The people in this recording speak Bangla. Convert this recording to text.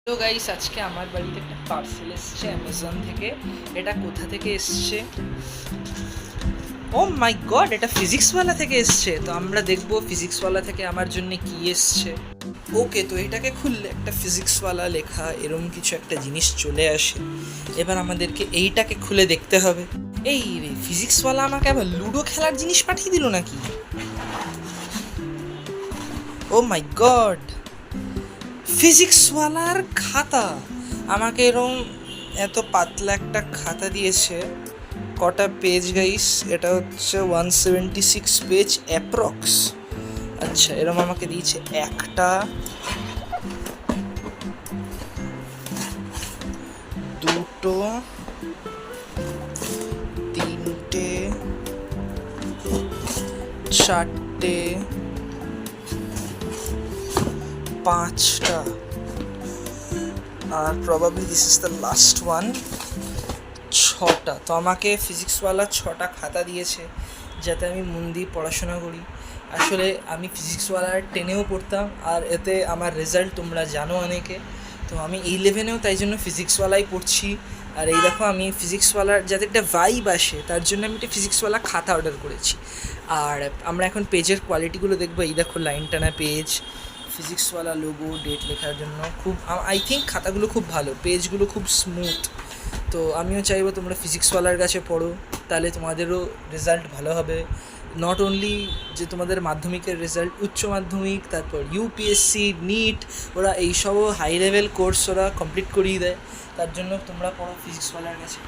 তো গাইস, আজকে আমার বাড়িতে একটা পার্সেল এসছে অ্যামাজন থেকে। এটা কোথা থেকে এসছে? ও মাই গড, এটা ফিজিক্সওয়ালা থেকে এসছে। তো আমরা দেখবো ফিজিক্সওয়ালা থেকে আমার জন্য কি এসছে। ওকে, তো এটাকে খুললে একটা ফিজিক্সওয়ালা লেখা এরম কিছু একটা জিনিস চলে আসে। এবার আমাদেরকে এইটাকে খুলে দেখতে হবে। এই রে, ফিজিক্সওয়ালা আমাকে আবার লুডো খেলার জিনিস পাঠিয়ে দিল নাকি? ও মাই গড, ফিজিক্সওয়ালার খাতা আমাকে এরম এত পাতলা একটা খাতা দিয়েছে। কটা পেজ গাইস? এটা হচ্ছে 176 পেজ অ্যাপ্রক্স। আচ্ছা, এরম আমাকে দিয়েছে একটা, দুটো, তিনটে, চারটে, পাঁচটা, আর probably this is the last one, ছটা। তো আমাকে ফিজিক্সওয়ালা ছটা খাতা দিয়েছে যাতে আমি মন দিয়ে পড়াশোনা করি। আসলে আমি ফিজিক্সওয়ালার 10-এও পড়তাম, আর এতে আমার রেজাল্ট তোমরা জানো অনেকে। তো আমি 11-এও তাই জন্য ফিজিক্সওয়ালাই পড়ছি। আর এই দেখো, আমি ফিজিক্সওয়ালার যাতে একটা ভাইব আসে তার জন্য আমি একটা ফিজিক্সওয়ালা খাতা অর্ডার করেছি। আর আমরা এখন পেজের কোয়ালিটিগুলো দেখবো। এই দেখো, লাইন টানা পেজ, ফিজিক্সওয়ালা লোগো, ডেট লেখার জন্য খুব, আই থিঙ্ক খাতাগুলো খুব ভালো, পেজগুলো খুব স্মুথ। তো আমিও চাইবো তোমরা ফিজিক্সওয়ালার কাছে পড়ো, তাহলে তোমাদেরও রেজাল্ট ভালো হবে। নট অনলি যে তোমাদের মাধ্যমিকের রেজাল্ট, উচ্চ মাধ্যমিক, তারপর ইউপিএসসি, নিট, ওরা এইসবও হাই লেভেল কোর্স ওরা কমপ্লিট করিয়ে দেয়। তার জন্য তোমরা পড়ো ফিজিক্সওয়ালার কাছে।